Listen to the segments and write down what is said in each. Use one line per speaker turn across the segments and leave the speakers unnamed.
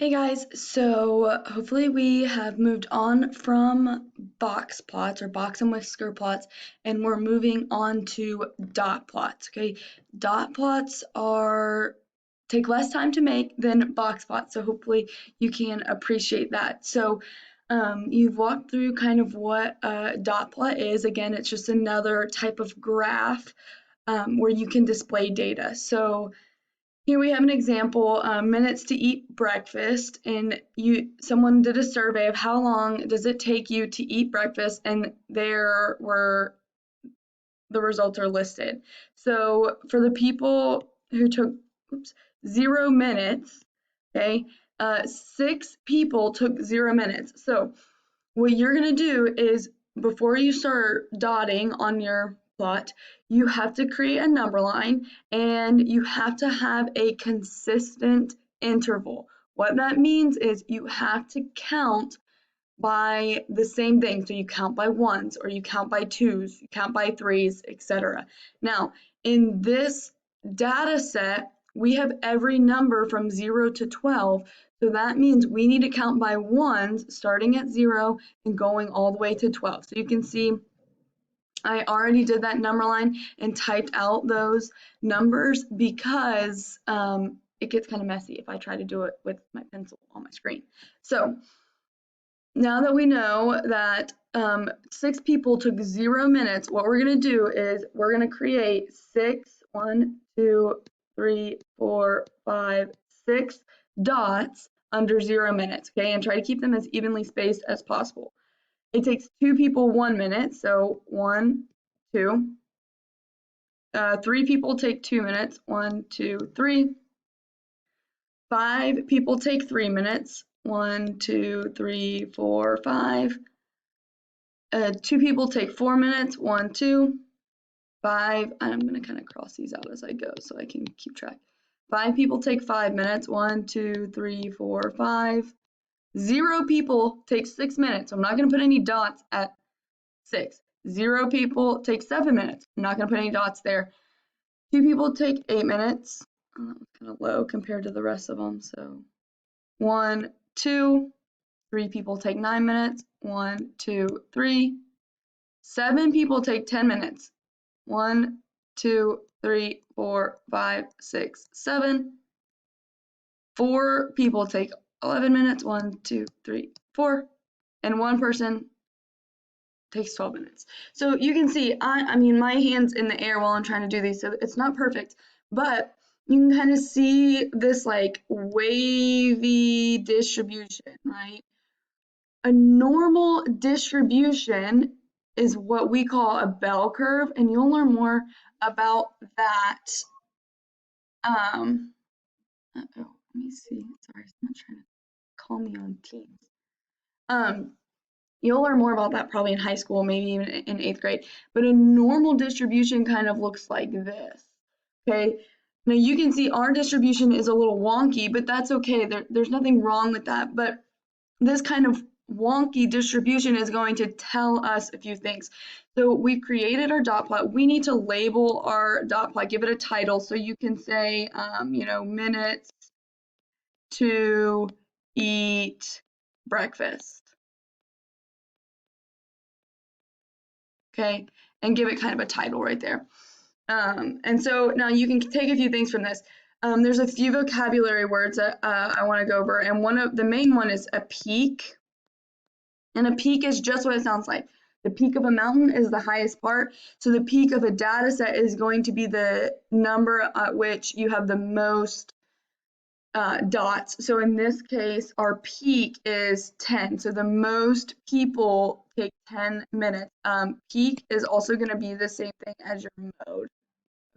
Hey guys, so hopefully we have moved on from box plots or box and whisker plots and we're moving on to dot plots, okay? Dot plots take less time to make than box plots, so hopefully you can appreciate that. So you've walked through kind of what a dot plot is. Again, it's just another type of graph where you can display data. So here we have an example, minutes to eat breakfast, and someone did a survey of how long does it take you to eat breakfast, and there were the results are listed. So for the people who took 0 minutes, okay, 6 people took 0 minutes. So what you're gonna do is before you start dotting on your plot, you have to create a number line and you have to have a consistent interval. What that means is you have to count by the same thing. So you count by ones or you count by twos, you count by threes, etc. Now, in this data set, we have every number from 0 to 12. So that means we need to count by ones starting at 0 and going all the way to 12. So you can see I already did that number line and typed out those numbers because it gets kind of messy if I try to do it with my pencil on my screen. So now that we know that 6 people took 0 minutes, what we're going to do is we're going to create 1, 2, 3, 4, 5, 6 dots under 0 minutes, okay, and try to keep them as evenly spaced as possible. It takes 2 people 1 minute, so 1, 2. 3 people take 2 minutes, 1, 2, 3. 5 people take 3 minutes, 1, 2, 3, 4, 5. 2 people take 4 minutes, 1, 2, 5. I'm going to kind of cross these out as I go so I can keep track. 5 people take 5 minutes, 1, 2, 3, 4, 5. 0 people take 6 minutes. I'm not going to put any dots at 6. 0 people take 7 minutes. I'm not going to put any dots there. 2 people take 8 minutes. Oh, that was kind of low compared to the rest of them. So 1, 2. 3 people take 9 minutes. 1, 2, 3. 7 people take 10 minutes. 1, 2, 3, 4, 5, 6, 7. 4 people take 11 minutes. 1, 2, 3, 4. And 1 person takes 12 minutes. So you can see, I mean, my hand's in the air while I'm trying to do these, so it's not perfect, but you can kind of see this like wavy distribution, right? A normal distribution is what we call a bell curve, and you'll learn more about that. Let me see. Sorry, someone's trying to call me on Teams. You'll learn more about that probably in high school, maybe even in 8th grade. But a normal distribution kind of looks like this. Okay. Now you can see our distribution is a little wonky, but that's okay. There's nothing wrong with that. But this kind of wonky distribution is going to tell us a few things. So we've created our dot plot. We need to label our dot plot, give it a title. So you can say, minutes to eat breakfast. Okay, and give it kind of a title right there. And so now you can take a few things from this. There's a few vocabulary words that I want to go over, and the main one is a peak. And a peak is just what it sounds like. The peak of a mountain is the highest part. So the peak of a data set is going to be the number at which you have the most dots. So in this case, our peak is 10. So the most people take 10 minutes. Peak is also going to be the same thing as your mode.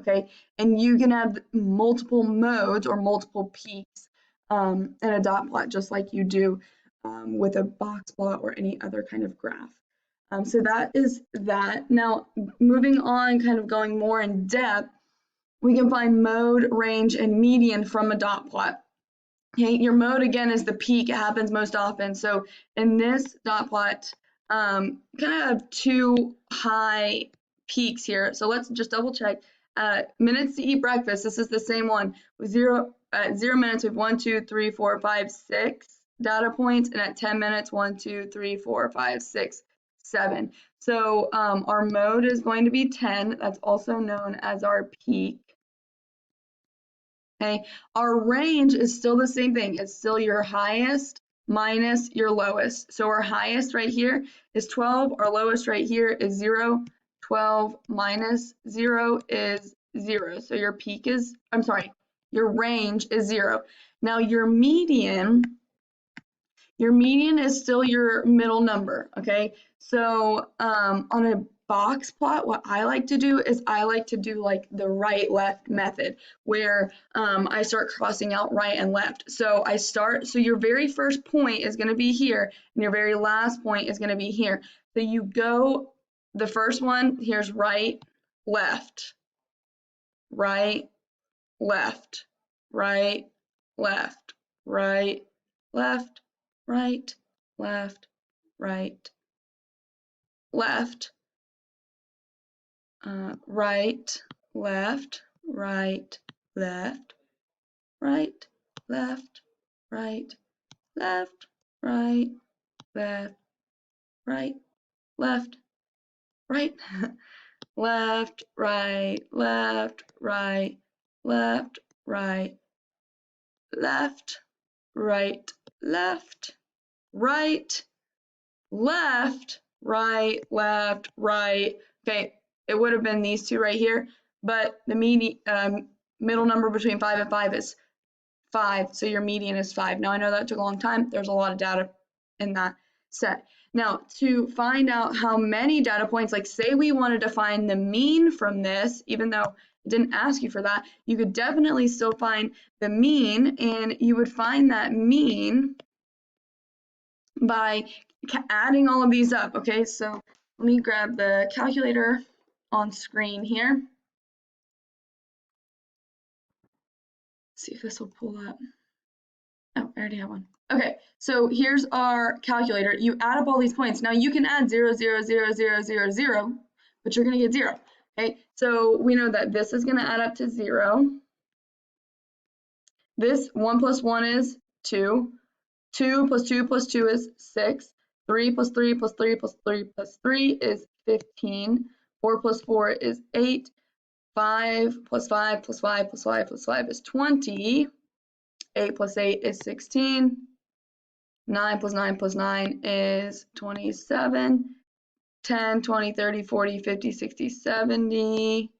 Okay, and you can have multiple modes or multiple peaks in a dot plot, just like you do with a box plot or any other kind of graph. So that is that. Now, moving on, kind of going more in depth, we can find mode, range, and median from a dot plot. Okay, your mode again is the peak. It happens most often. So in this dot plot, kind of have 2 high peaks here. So let's just double check. Minutes to eat breakfast. This is the same one with 0. at 0 minutes, we have 1, 2, 3, 4, 5, 6 data points, and at 10 minutes, 1, 2, 3, 4, 5, 6, 7. So our mode is going to be 10. That's also known as our peak. Okay, our range is still the same thing. It's still your highest minus your lowest. So our highest right here is 12. Our lowest right here is 0. 12 minus 0 is 0. So your peak is, I'm sorry, your range is 0. Now your median is still your middle number, okay? So on a box plot, what I like to do is I like to do like the right-left method, where I start crossing out right and left. So so your very first point is going to be here, and your very last point is going to be here. So you go, the first one, here's right, left, right, left, right, left, right, left, right, left, right, left, right, left, right, left, right, left, right, left, right, left, right, left, right, left, right, left, right, left, right, left, right, left, right, left, right, left, right. Okay, it would have been these two right here, but the middle number between 5 and 5 is 5, so your median is 5. Now I know that took a long time. There's a lot of data in that set. Now to find out how many data points, like say we wanted to find the mean from this, even though it didn't ask you for that, you could definitely still find the mean, and you would find that mean by adding all of these up. Okay, so let me grab the calculator on screen here. See if this will pull up. Oh, I already have one. Okay, so here's our calculator. You add up all these points. Now you can add 0, 0, 0, 0, 0, 0, but you're going to get 0. Okay, so we know that this is going to add up to 0. This 1 plus 1 is 2. 2 plus 2 plus 2 is 6. 3 plus 3 plus 3 plus 3 plus 3 is 15. 4 plus 4 is 8. 5 plus 5 plus 5 plus 5 plus 5 is 20. 8 plus 8 is 16. 9 plus 9 plus 9 is 27. 10, 20, 30, 40, 50, 60, 70.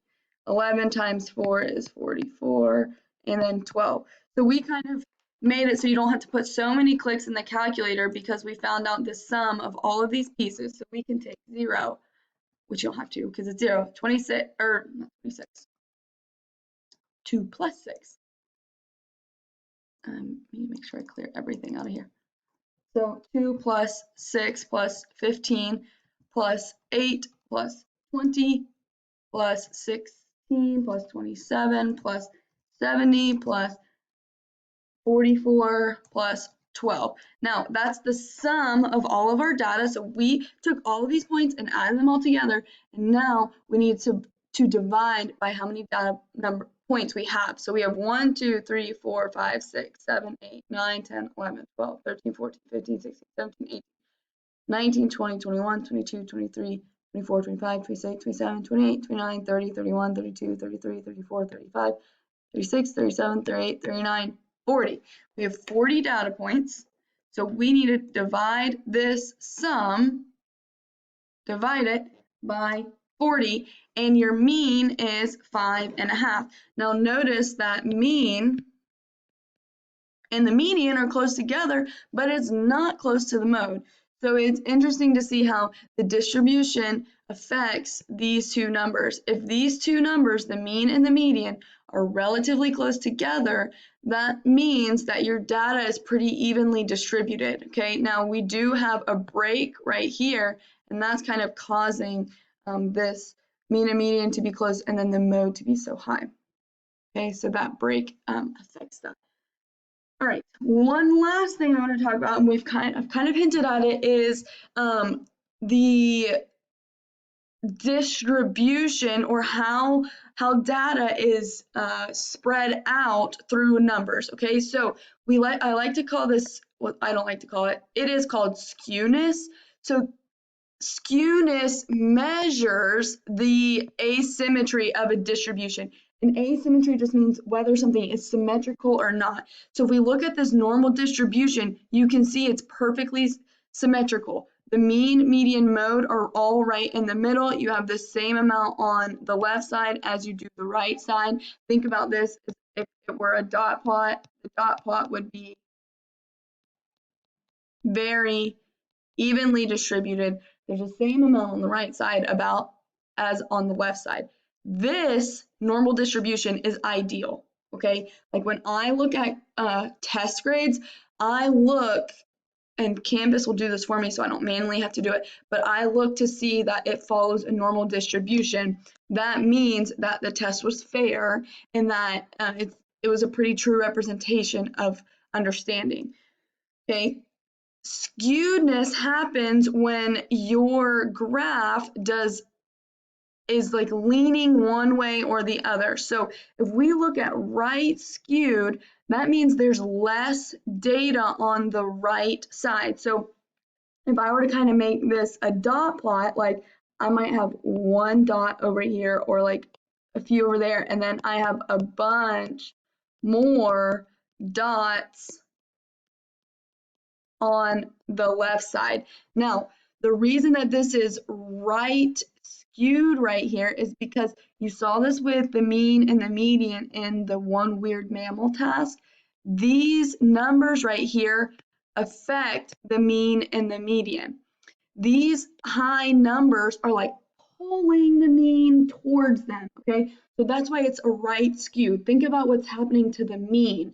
11 times 4 is 44. And then 12. So we kind of made it so you don't have to put so many clicks in the calculator, because we found out the sum of all of these pieces. So we can take 0, which you don't have to because it's 0. 26, or not 26. 2 plus 6. Let me make sure I clear everything out of here. So 2 plus 6 plus 15 plus 8 plus 20 plus 16 plus 27 plus 70 plus 44 plus 12. Now that's the sum of all of our data. So we took all of these points and added them all together, and now we need to divide by how many data points we have. So we have 1, 2, 3, 4, 5, 6, 7, 8, 9, 10, 11, 12, 13, 14, 15, 16, 17, 18, 19, 20, 21, 22, 23, 24, 25, 26, 27, 28, 29, 30, 31, 32, 33, 34, 35, 36, 37, 38, 39, 40. We have 40 data points. So we need to divide this sum, divide it by 40, and your mean is 5.5. Now notice that mean and the median are close together, but it's not close to the mode. So it's interesting to see how the distribution affects these two numbers. If these two numbers, the mean and the median, are relatively close together, that means that your data is pretty evenly distributed. Okay, now we do have a break right here, and that's kind of causing this mean and median to be close and then the mode to be so high. Okay, so that break affects that. All right, one last thing I want to talk about, and I've kind of hinted at it, is the distribution or how data is spread out through numbers. Okay, so I like to call this, what I don't like to call it, it is called skewness. So skewness measures the asymmetry of a distribution. And asymmetry just means whether something is symmetrical or not. So if we look at this normal distribution, you can see it's perfectly symmetrical. The mean, median, mode are all right in the middle. You have the same amount on the left side as you do the right side. Think about this, if it were a dot plot, the dot plot would be very evenly distributed. There's the same amount on the right side about as on the left side. This normal distribution is ideal, okay? Like when I look at test grades, I look, and Canvas will do this for me so I don't manually have to do it, but I look to see that it follows a normal distribution. That means that the test was fair and that it was a pretty true representation of understanding, okay? Skewedness happens when your graph is like leaning one way or the other. So if we look at right skewed, that means there's less data on the right side. So if I were to kind of make this a dot plot, like I might have one dot over here or like a few over there, and then I have a bunch more dots on the left side. Now, the reason that this is right skewed right here is because you saw this with the mean and the median in the one weird mammal task. These numbers right here affect the mean and the median. These high numbers are like pulling the mean towards them, okay? So that's why it's a right skewed. Think about what's happening to the mean.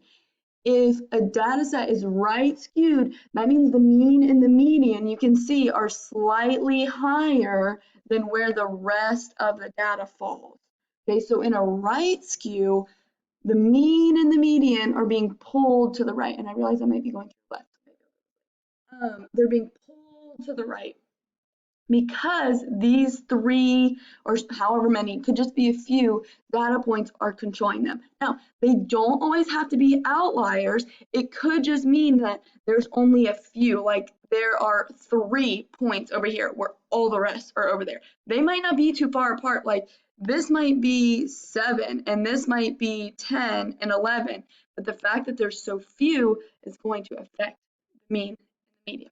If a data set is right skewed, that means the mean and the median, you can see, are slightly higher than where the rest of the data falls. Okay, so in a right skew, the mean and the median are being pulled to the right. And I realize I might be going to the left. They're being pulled to the right, because these three or however many, could just be a few data points, are controlling them. Now, they don't always have to be outliers. It could just mean that there's only a few, like there are 3 points over here where all the rest are over there. They might not be too far apart, like this might be 7 and this might be 10 and 11, but the fact that there's so few is going to affect the mean and the median.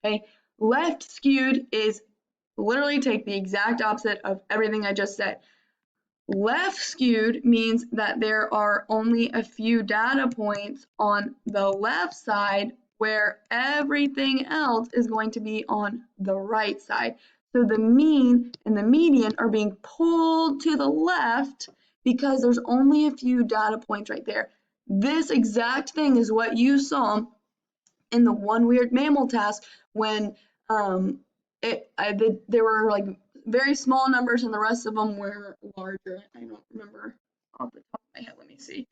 Okay, left skewed is literally take the exact opposite of everything I just said. Left skewed means that there are only a few data points on the left side where everything else is going to be on the right side. So the mean and the median are being pulled to the left because there's only a few data points right there. This exact thing is what you saw in the one weird mammal task when there were like very small numbers and the rest of them were larger. I don't remember off the top of my head. Let me see.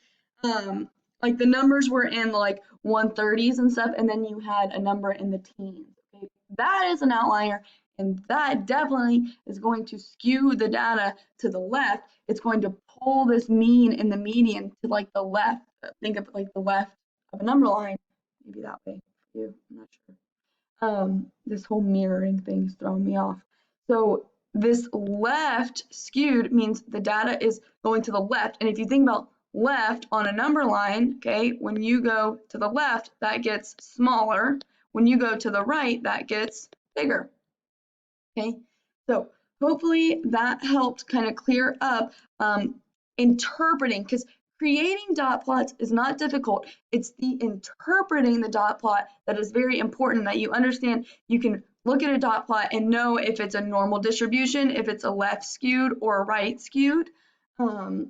Like the numbers were in like 130s and stuff, and then you had a number in the teens. Okay? That is an outlier, and that definitely is going to skew the data to the left. It's going to pull this mean and the median to like the left. Think of like the left of a number line, maybe that way for you. I'm not sure. This whole mirroring thing's throwing me off. So this left skewed means the data is going to the left. And if you think about left on a number line, okay, when you go to the left, that gets smaller. When you go to the right, that gets bigger. Okay, so hopefully that helped kind of clear up interpreting, because creating dot plots is not difficult. It's the interpreting the dot plot that is very important, that you understand. You can look at a dot plot and know if it's a normal distribution, if it's a left skewed or a right skewed.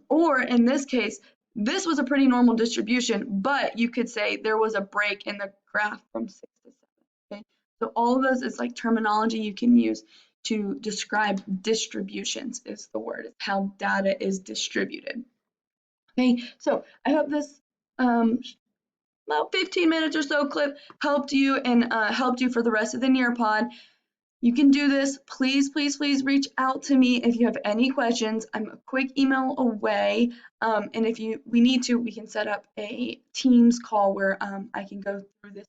Or in this case, this was a pretty normal distribution, but you could say there was a break in the graph from 6 to 7. Okay, so all of those is like terminology you can use to describe distributions, is the word. It's how data is distributed. Okay, so I hope this about 15 minutes or so clip helped you and helped you for the rest of the Nearpod. You can do this. Please, please, please reach out to me if you have any questions. I'm a quick email away. And if we need to, we can set up a Teams call where I can go through this